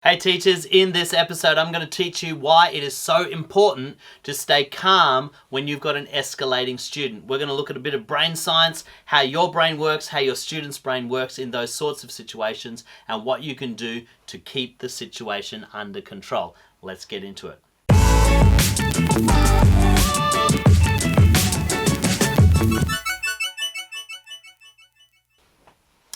Hey teachers, in this episode I'm going to teach you why it is so important to stay calm when you've got an escalating student. We're going to look at a bit of brain science, how your brain works, how your student's brain works in those sorts of situations, and what you can do to keep the situation under control. Let's get into it.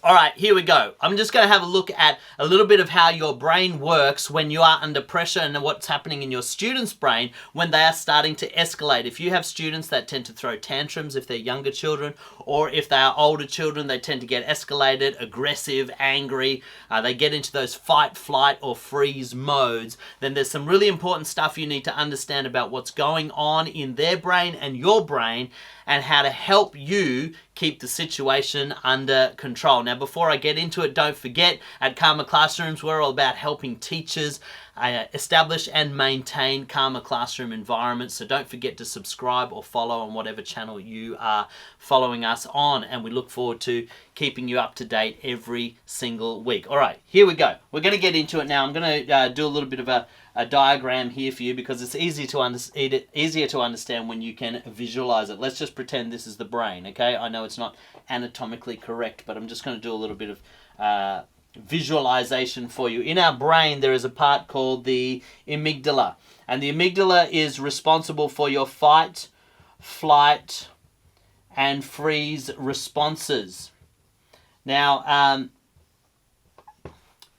All right, here we go. I'm just going to have a look at a little bit of how your brain works when you are under pressure and what's happening in your student's brain when they are starting to escalate. If you have students that tend to throw tantrums if they're younger children, or if they are older children, they tend to get escalated, aggressive, angry, they get into those fight, flight, or freeze modes, then there's some really important stuff you need to understand about what's going on in their brain and your brain and how to help you keep the situation under control. Now, before I get into it, don't forget, at Calmer Classrooms, we're all about helping teachers establish and maintain calmer classroom environments. So don't forget to subscribe or follow on whatever channel you are following us on. And we look forward to keeping you up to date every single week. All right, here we go. We're going to get into it now. I'm going to do a little bit of a diagram here for you because it's easier to understand when you can visualize it. Let's just pretend this is the brain, okay? I know it's not anatomically correct, but I'm just going to do a little bit of visualization for you. In our brain, there is a part called the amygdala, and the amygdala is responsible for your fight, flight, and freeze responses. Now,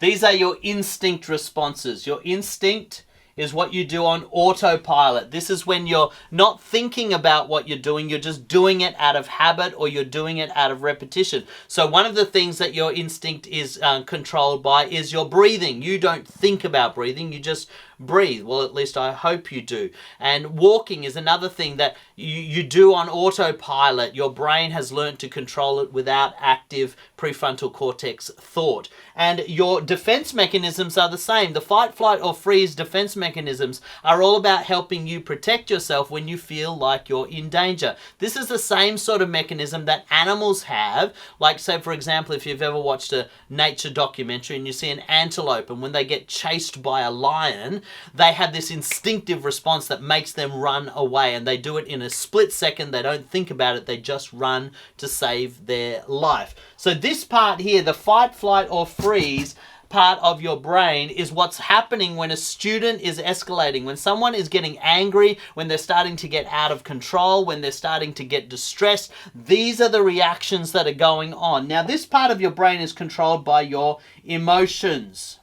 these are your instinct responses. Your instinct is what you do on autopilot. This is when you're not thinking about what you're doing, you're just doing it out of habit or you're doing it out of repetition. So one of the things that your instinct is controlled by is your breathing. You don't think about breathing, you just breathe. Well, at least I hope you do. And walking is another thing that you do on autopilot. Your brain has learned to control it without active prefrontal cortex thought. And your defense mechanisms are the same. The fight, flight, or freeze defense mechanisms are all about helping you protect yourself when you feel like you're in danger. This is the same sort of mechanism that animals have. Like, say, for example, if you've ever watched a nature documentary and you see an antelope, and when they get chased by a lion, they have this instinctive response that makes them run away, and they do it in a split second. They don't think about it, they just run to save their life. So this part here, the fight, flight, or freeze part of your brain, is what's happening when a student is escalating, when someone is getting angry, when they're starting to get out of control, when they're starting to get distressed. These are the reactions that are going on. Now, this part of your brain is controlled by your emotions.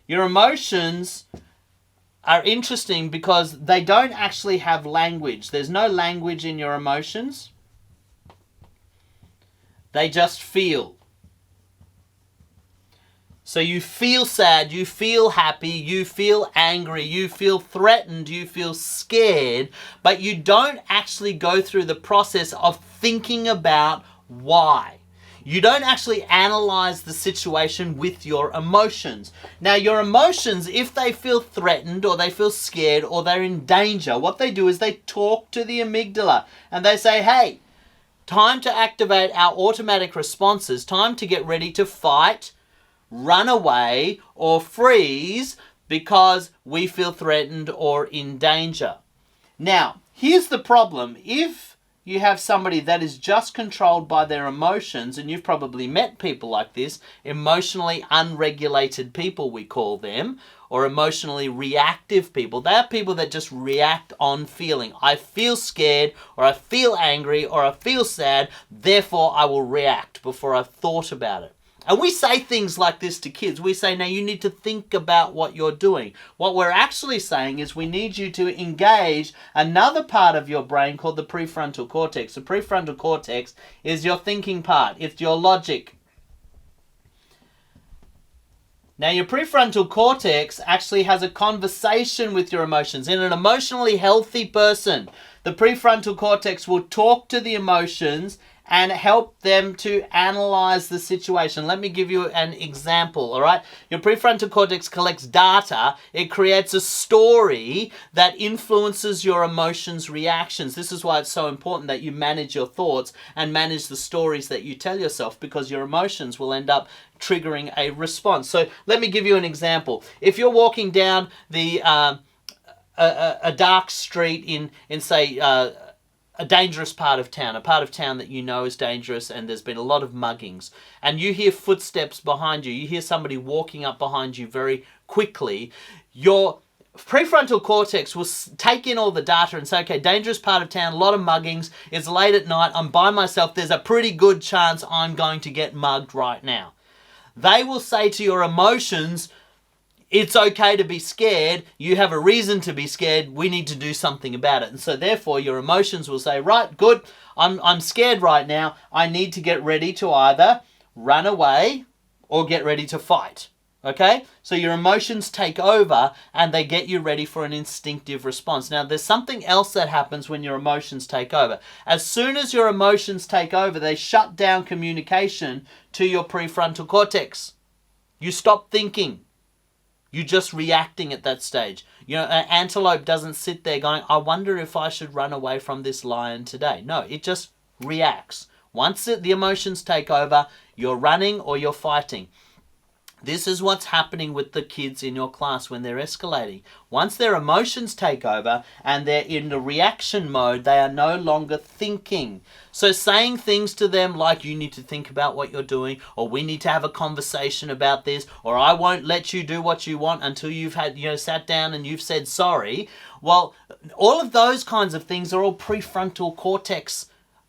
Your emotions are interesting because they don't actually have language. There's no language in your emotions. They just feel. So you feel sad, you feel happy, you feel angry, you feel threatened, you feel scared, but you don't actually go through the process of thinking about why. You don't actually analyze the situation with your emotions. Now, your emotions, if they feel threatened or they feel scared or they're in danger, what they do is they talk to the amygdala and they say, hey, time to activate our automatic responses, time to get ready to fight, run away, or freeze because we feel threatened or in danger. Now, here's the problem. If you have somebody that is just controlled by their emotions, and you've probably met people like this, emotionally unregulated people we call them, or emotionally reactive people. They are people that just react on feeling. I feel scared, or I feel angry, or I feel sad, therefore I will react before I've thought about it. And we say things like this to kids. We say, now you need to think about what you're doing. What we're actually saying is we need you to engage another part of your brain called the prefrontal cortex. The prefrontal cortex is your thinking part. It's your logic. Now, your prefrontal cortex actually has a conversation with your emotions. In an emotionally healthy person, the prefrontal cortex will talk to the emotions and help them to analyze the situation. Let me give you an example, all right? Your prefrontal cortex collects data. It creates a story that influences your emotions, reactions. This is why it's so important that you manage your thoughts and manage the stories that you tell yourself, because your emotions will end up triggering a response. So let me give you an example. If you're walking down a dark street in say, a dangerous part of town, a part of town that you know is dangerous, and there's been a lot of muggings, and you hear footsteps behind you, you hear somebody walking up behind you very quickly, your prefrontal cortex will take in all the data and say, okay, dangerous part of town, a lot of muggings, it's late at night, I'm by myself, there's a pretty good chance I'm going to get mugged right now. They will say to your emotions, it's okay to be scared. You have a reason to be scared. We need to do something about it. And so therefore your emotions will say, right, good, I'm scared right now. I need to get ready to either run away or get ready to fight. Okay? So your emotions take over and they get you ready for an instinctive response. Now, there's something else that happens when your emotions take over. As soon as your emotions take over, they shut down communication to your prefrontal cortex. You stop thinking. You're just reacting at that stage. You know, an antelope doesn't sit there going, I wonder if I should run away from this lion today. No, it just reacts. Once the emotions take over, you're running or you're fighting. This is what's happening with the kids in your class when they're escalating. Once their emotions take over and they're in the reaction mode, they are no longer thinking. So saying things to them like, you need to think about what you're doing, or we need to have a conversation about this, or I won't let you do what you want until you've had, sat down and you've said sorry. Well, all of those kinds of things are all prefrontal cortex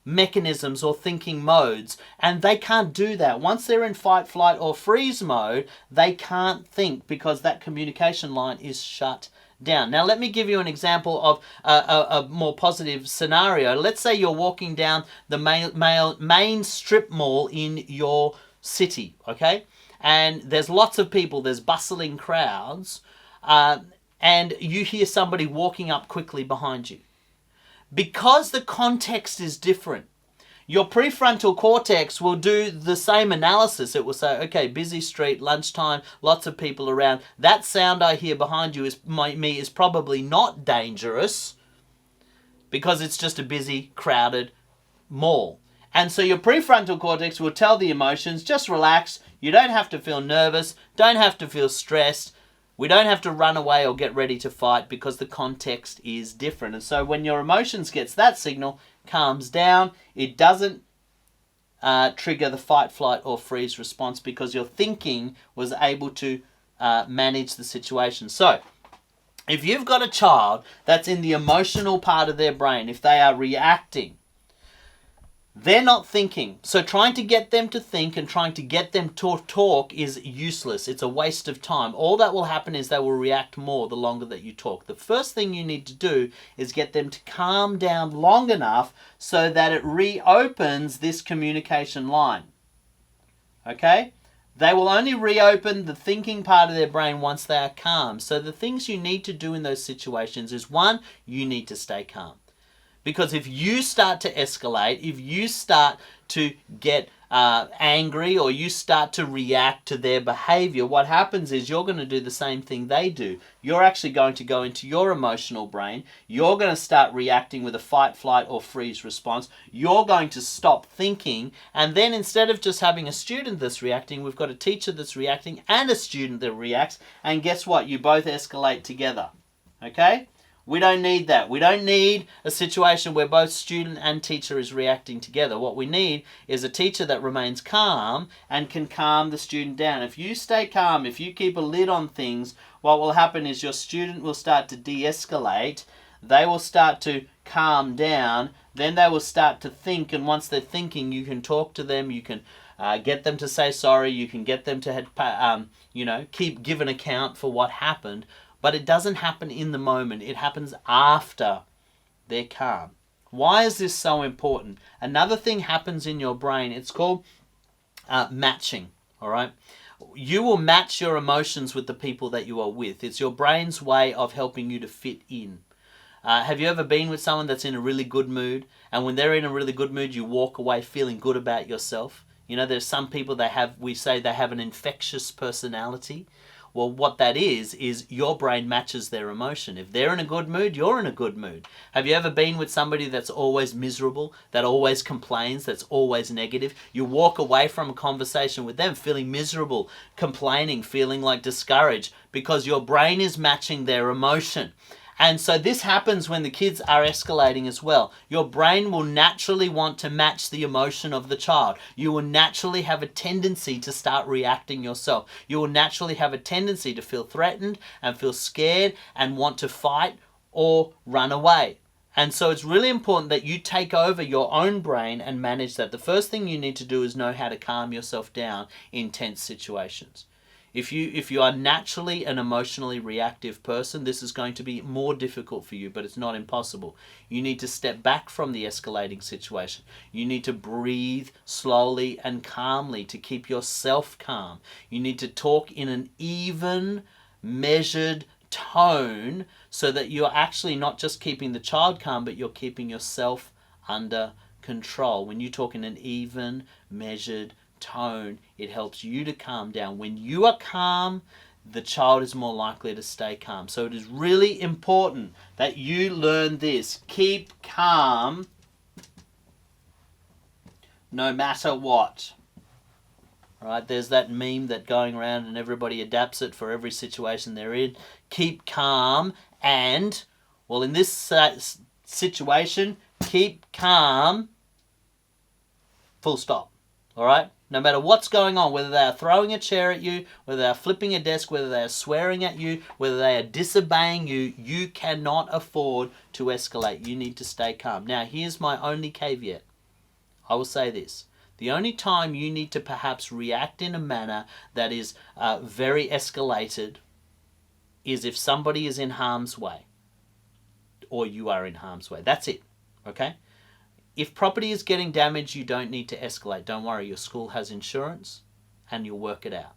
mechanisms or thinking modes, and they can't do that. Once they're in fight, flight or freeze mode, they can't think because that communication line is shut down. Now let me give you an example of a more positive scenario. Let's say you're walking down the main strip mall in your city, okay? And there's lots of people, there's bustling crowds, and you hear somebody walking up quickly behind you. Because the context is different, your prefrontal cortex will do the same analysis. It will say, okay, busy street, lunchtime, lots of people around. That sound I hear behind you is probably not dangerous because it's just a busy, crowded mall. And so your prefrontal cortex will tell the emotions, just relax. You don't have to feel nervous. Don't have to feel stressed. We don't have to run away or get ready to fight because the context is different. And so when your emotions gets that signal, calms down, it doesn't trigger the fight, flight or freeze response because your thinking was able to manage the situation. So if you've got a child that's in the emotional part of their brain, if they are reacting, they're not thinking. So trying to get them to think and trying to get them to talk is useless. It's a waste of time. All that will happen is they will react more the longer that you talk. The first thing you need to do is get them to calm down long enough so that it reopens this communication line. Okay? They will only reopen the thinking part of their brain once they are calm. So the things you need to do in those situations is, one, you need to stay calm. Because if you start to escalate, if you start to get angry or you start to react to their behavior, what happens is you're going to do the same thing they do. You're actually going to go into your emotional brain. You're going to start reacting with a fight, flight or freeze response. You're going to stop thinking. And then instead of just having a student that's reacting, we've got a teacher that's reacting and a student that reacts. And guess what? You both escalate together. Okay? We don't need that. We don't need a situation where both student and teacher is reacting together. What we need is a teacher that remains calm and can calm the student down. If you stay calm, if you keep a lid on things, what will happen is your student will start to de-escalate. They will start to calm down. Then they will start to think. And once they're thinking, you can talk to them. You can get them to say sorry. You can get them to, give an account for what happened. But it doesn't happen in the moment. It happens after they're calm. Why is this so important? Another thing happens in your brain. It's called matching. All right? You will match your emotions with the people that you are with. It's your brain's way of helping you to fit in. Have you ever been with someone that's in a really good mood, and when they're in a really good mood, you walk away feeling good about yourself? You know, there's some people we say they have an infectious personality. Well, what that is your brain matches their emotion. If they're in a good mood, you're in a good mood. Have you ever been with somebody that's always miserable, that always complains, that's always negative? You walk away from a conversation with them feeling miserable, complaining, feeling like discouraged, because your brain is matching their emotion. And so this happens when the kids are escalating as well. Your brain will naturally want to match the emotion of the child. You will naturally have a tendency to start reacting yourself. You will naturally have a tendency to feel threatened and feel scared and want to fight or run away. And so it's really important that you take over your own brain and manage that. The first thing you need to do is know how to calm yourself down in tense situations. If you are naturally an emotionally reactive person, this is going to be more difficult for you, but it's not impossible. You need to step back from the escalating situation. You need to breathe slowly and calmly to keep yourself calm. You need to talk in an even, measured tone so that you're actually not just keeping the child calm, but you're keeping yourself under control. When you talk in an even, measured tone, it helps you to calm down. When you are calm, the child is more likely to stay calm. So it is really important that you learn this. Keep calm no matter what. Right? There's that meme that going around and everybody adapts it for every situation they're in. Keep calm and, well, in this situation, keep calm, full stop. All right? No matter what's going on, whether they are throwing a chair at you, whether they are flipping a desk, whether they are swearing at you, whether they are disobeying you, you cannot afford to escalate. You need to stay calm. Now, here's my only caveat. I will say this. The only time you need to perhaps react in a manner that is very escalated is if somebody is in harm's way or you are in harm's way. That's it. Okay? If property is getting damaged, you don't need to escalate. Don't worry, your school has insurance and you'll work it out.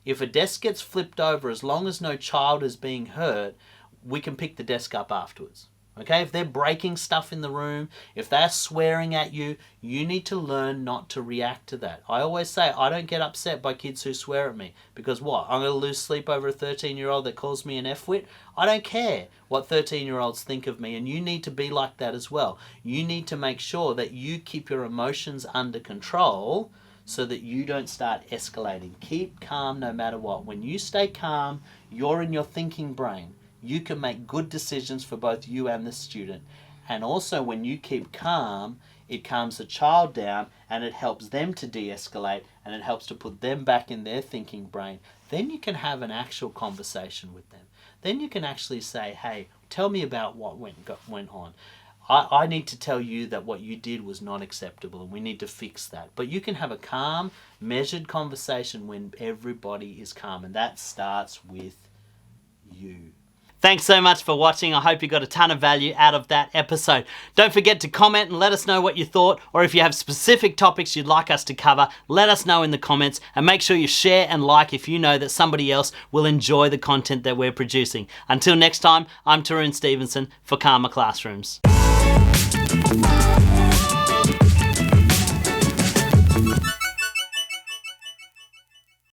If a desk gets flipped over, as long as no child is being hurt, we can pick the desk up afterwards. Okay? If they're breaking stuff in the room, if they're swearing at you, you need to learn not to react to that. I always say I don't get upset by kids who swear at me because what? I'm going to lose sleep over a 13-year-old that calls me an F-wit? I don't care what 13-year-olds think of me, and you need to be like that as well. You need to make sure that you keep your emotions under control so that you don't start escalating. Keep calm no matter what. When you stay calm, you're in your thinking brain. You can make good decisions for both you and the student. And also when you keep calm, it calms the child down and it helps them to de-escalate and it helps to put them back in their thinking brain. Then you can have an actual conversation with them. Then you can actually say, hey, tell me about what went on. I need to tell you that what you did was not acceptable and we need to fix that. But you can have a calm, measured conversation when everybody is calm, and that starts with you. Thanks so much for watching. I hope you got a ton of value out of that episode. Don't forget to comment and let us know what you thought, or if you have specific topics you'd like us to cover, let us know in the comments, and make sure you share and like if you know that somebody else will enjoy the content that we're producing. Until next time, I'm Tarun Stevenson for Karma Classrooms.